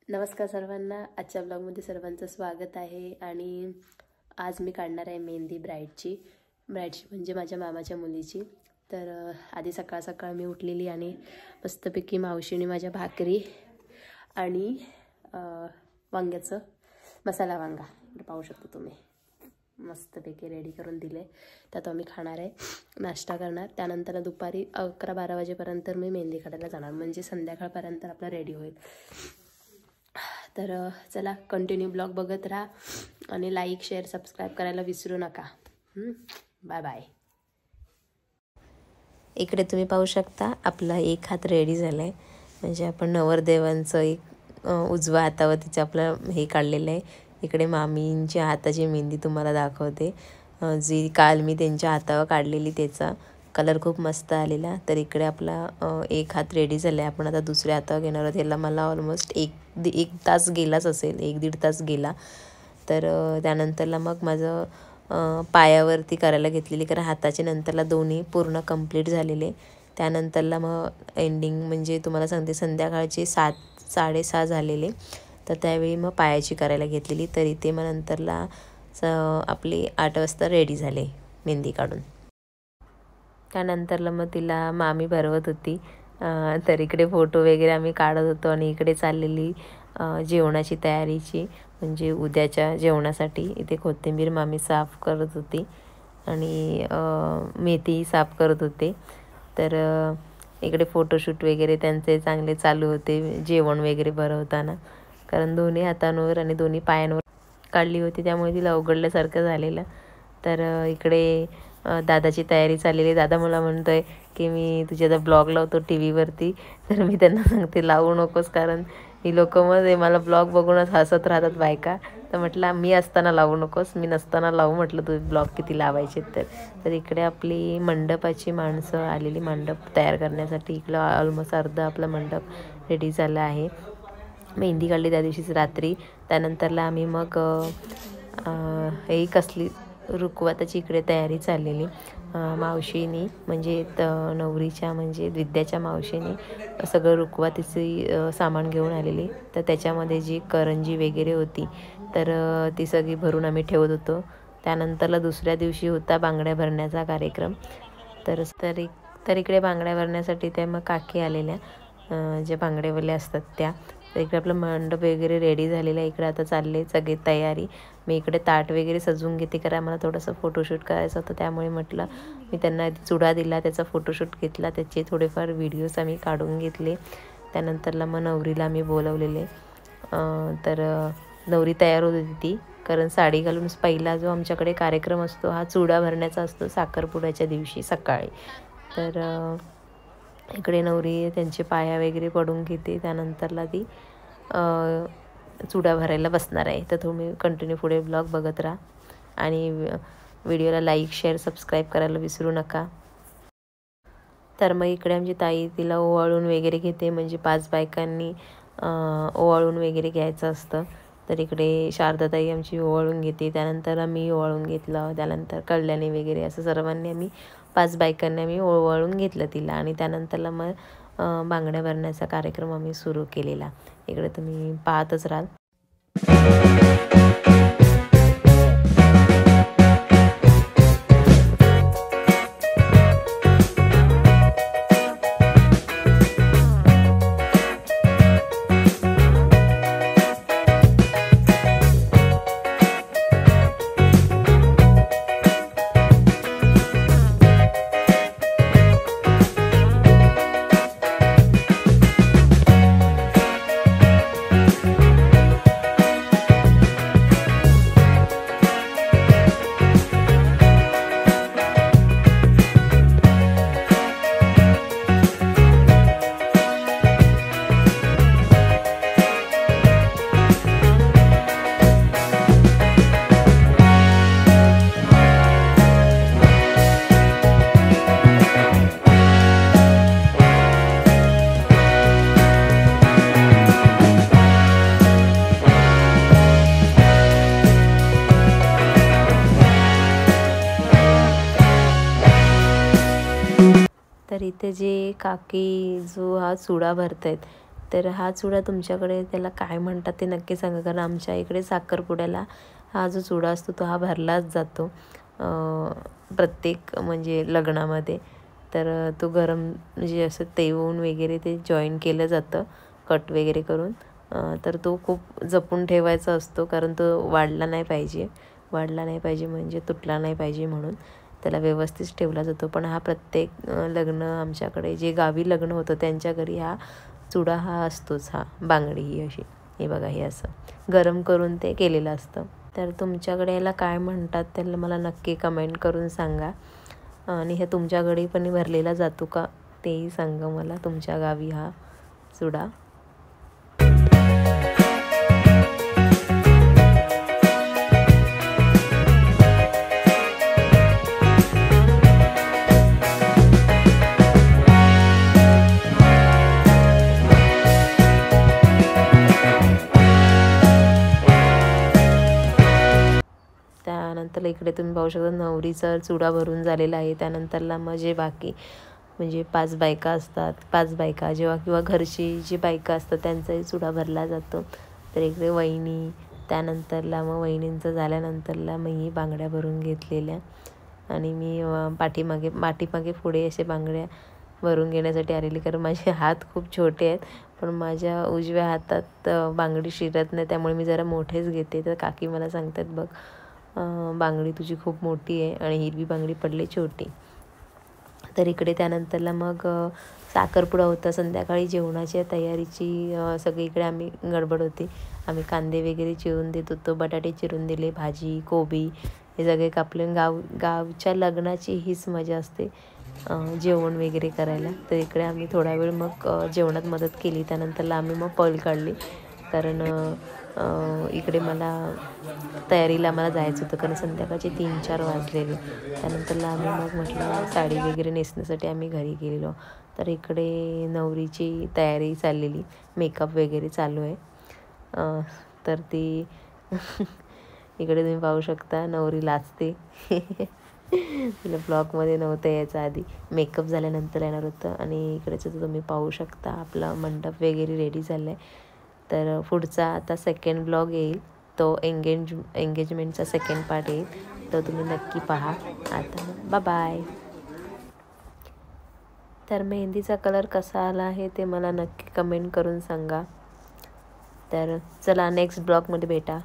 नमस्कार सर्वांना. आजच्या ब्लॉगमध्ये सर्वांचं स्वागत आहे. आणि आज मी काढणार आहे मेहंदी ब्राईडची म्हणजे माझ्या मामाच्या मुलीची. तर आधी सकाळ सकाळ मी उठलेली आणि मस्तपैकी मावशीने माझ्या भाकरी आणि वांग्याचं मसाला वांगा पाहू शकता तुम्ही मस्तपैकी रेडी करून दिले. त्यात आम्ही खाणार आहे, नाश्ता करणार. त्यानंतर दुपारी 11-12 वाजेपर्यंत मी मेहंदी काढायला जाणार, म्हणजे संध्याकाळपर्यंत आपला रेडी होईल. तर चला कंटिन्यू ब्लॉग बघत राहा आणि लाईक शेअर सबस्क्राईब करायला विसरू नका. Bye bye. इकडे तुम्ही पाहू शकता आपला एक हात रेडी झाला आहे, म्हणजे आपण नवरदेवांचं एक उजवा हातावरतीचं आपलं हे काढलेलं आहे. इकडे मामींच्या हाताची मेहंदी तुम्हाला दाखवते, जी काल मी त्यांच्या हातावर काढलेली. त्याचा कलर खूप मस्त आलेला. तर इकडे आपला एक हात रेडी झाला आहे. आपण आता दुसऱ्या हातावर घेणार आहोत. ह्याला मला ऑलमोस्ट एक तास गेलाच असेल, 1-1.5 तास गेला. तर त्यानंतरला मग माझं पायावरती करायला घेतलेली, कारण हाताचे नंतरला दोन्ही पूर्ण कंप्लीट झालेले. त्यानंतरला मग एंडिंग म्हणजे तुम्हाला सांगते संध्याकाळचे 7-6:30 झालेले. तर त्यावेळी मग पायाची करायला घेतलेली. तर इथे मग नंतरला आपली 8 वाजता रेडी झाले मेहंदी काढून. त्यानंतरला मग तिला मामी भरवत होती. तर इकडे फोटो वगैरे आम्ही काढत होतो आणि इकडे चाललेली जेवणाची तयारीची, म्हणजे उद्याच्या जेवणासाठी. इथे कोथिंबीर मामी साफ करत होती आणि मेथी साफ करत होते. तर इकडे फोटोशूट वगैरे त्यांचे चांगले चालू होते जेवण वगैरे भरवताना, कारण दोन्ही हातांवर आणि दोन्ही पायांवर काढली होती, त्यामुळे तिला उघडल्यासारखं झालेलं. तर इकडे दादाची तयारी चाललेली. दादा मला म्हणतोय की मी तुझ्या आता ब्लॉग लावतो टी व्हीवरती. तर मी त्यांना सांगते लावू नकोस, कारण ही लोकं मध्ये मला ब्लॉग बघूनच हसत राहतात बायका. तर म्हटलं मी असताना लावू नकोस, मी नसताना लावू म्हटलं तुझे ब्लॉग किती लावायचे. तर इकडे आपली मंडपाची माणसं आलेली मंडप तयार करण्यासाठी. इकडं ऑलमोस्ट अर्धा आपला मंडप रेडी झाला आहे. मेहंदी काढली त्या दिवशीच रात्री. त्यानंतरला आम्ही मग ही कसली रुखवताची इकडे तयारी चाललेली. मावशीनी म्हणजे नवरीच्या म्हणजे विद्याच्या मावशीने सगळं रुखवताची सामान घेऊन आलेली. तर त्याच्यामध्ये जी करंजी वगैरे होती तर ती सगळी भरून आम्ही ठेवत होतो. त्यानंतरला दुसऱ्या दिवशी होता बांगड्या भरण्याचा कार्यक्रम. तर इकडे बांगड्या भरण्यासाठी त्या मग काकी आलेल्या, ज्या बांगडेवाल्या असतात त्या. तर इकडे आपलं मंडप वगैरे रेडी झालेलं आहे. इकडे आता चालले सगळी तयारी. मी इकडे ताट वगैरे सजवून घेते, कारण आम्हाला थोडंसं फोटोशूट करायचं होतं. त्यामुळे म्हटलं मी त्यांना चुडा दिला, त्याचा फोटोशूट घेतला, त्याचे थोडेफार व्हिडिओज आम्ही काढून घेतले. त्यानंतरला मग नवरीला आम्ही बोलवलेले. तर नवरी तयार होत होती ती, कारण साडी घालून पहिला जो आमच्याकडे कार्यक्रम असतो हा चुडा भरण्याचा असतो साखरपुड्याच्या दिवशी सकाळी. तर इकडे नवरी त्यांचे पाया वगैरे पडून घेते. त्यानंतरला ती चुडा भरायला बसणार आहे. तर तुम्ही कंटिन्यू पुढे ब्लॉग बघत राहा आणि व्हिडिओला लाईक शेअर सबस्क्राईब करायला विसरू नका. तर मग इकडे आमची ताई तिला ओवाळून वगैरे घेते, म्हणजे 5 बायकांनी ओवाळून वगैरे घ्यायचं असतं. तर इकडे शारदाताई आमची ओवाळून घेते, त्यानंतर आम्ही ओवाळून घेतलं, त्यानंतर कल्याणी वगैरे असं सर्वांनी आम्ही 5 बायकांनी आम्ही ओवाळून घेतलं तिला. आणि त्यानंतरला मग बांगड्या भरण्याचा कार्यक्रम आम्ही सुरू केलेला. इकडे तुम्ही पाहतच राहाल. तर इथे जे काकी जो हा चुडा भरतायत तर हा चुडा तुमच्याकडे त्याला काय म्हणतात ते नक्की सांगा, कारण आमच्या इकडे साखरपुड्याला हा जो चुडा असतो तो हा भरलाच जातो प्रत्येक म्हणजे लग्नामध्ये. तर तो गरम म्हणजे असं तेवून वगैरे ते जॉईन केलं जातं कट वगैरे करून. तर तो खूप जपून ठेवायचा असतो, कारण तो वाढला नाही पाहिजे म्हणजे तुटला नाही पाहिजे, म्हणून त्याला व्यवस्थित ठेवला जातो. पण हा प्रत्येक लग्न आमच्याकडे जे गावी लग्न होतं त्यांच्या घरी हा चुडा हा असतोच. हा बांगडी ही अशी, हे बघा, हे असं गरम करून ते केलेलं असतं. तर तुमच्याकडे याला काय म्हणतात त्याला मला नक्की कमेंट करून सांगा. आणि हे तुमच्याकडे पण भरलेला जातो का तेही सांगा मला, तुमच्या गावी हा चुडा. त्यानंतर इकडे तुम्ही पाहू शकता नवरीचा चुडा भरून झालेला आहे. त्यानंतरला मग जे बाकी म्हणजे 5 बायका असतात, 5 बायका जेव्हा किंवा घरची जी बायका असतात त्यांचाही चुडा भरला जातो. तर इकडे वहिनी, त्यानंतरला मग वहिनींचं झाल्यानंतरला मग ही बांगड्या भरून घेतलेल्या, आणि मी पाठीमागे पुढे असे बांगड्या भरून घेण्यासाठी आलेली, कारण माझे हात खूप छोटे आहेत. पण माझ्या उजव्या हातात बांगडी शिरत नाही, त्यामुळे मी जरा मोठेच घेते. तर काकी मला सांगतात, बघ बांगडी तुझी खूप मोठी आहे आणि हिरवी बांगडी पडली छोटी. तर इकडे त्यानंतरला मग साखरपुडा होता. संध्याकाळी जेवणाच्या तयारीची सगळीकडे आम्ही गडबड होती. आम्ही कांदे वगैरे चिरून देत होतो, बटाटे चिरून दिले, भाजी, कोबी हे सगळे कापले. गावच्या लग्नाची हीच मजा असते, जेवण वगैरे करायला. तर इकडे आम्ही थोडा वेळ मग जेवणात मदत केली. त्यानंतरला आम्ही मग पळ काढली, कारण इकडे तयारीला आम्हाला जायचं होतं, कारण संध्याकाळचे 3-4 वाजलेले. त्यानंतरला आम्ही मग म्हटलं साडी वगैरे नेसण्यासाठी आम्ही घरी गेलेलो. तर इकडे नवरीची तयारी चाललेली, मेकअप वगैरे चालू आहे. तर ती इकडे तुम्ही पाहू शकता नवरी लाजते. तिला ब्लॉगमध्ये नव्हतं यायचं, आधी मेकअप झाल्यानंतर येणार होतं. आणि इकडेच तुम्ही पाहू शकता आपला मंडप वगैरे रेडी झाला आहे. तर पुढचा आता सेकंड ब्लॉग येईल, तो एंगेजमेंटचा सेकंड पार्ट येईल, तो तुम्ही नक्की पहा. आता बाय. तर मेहंदीचा कलर कसा आला आहे ते मला नक्की कमेंट करून सांगा. तर चला नेक्स्ट ब्लॉगमध्ये भेटा.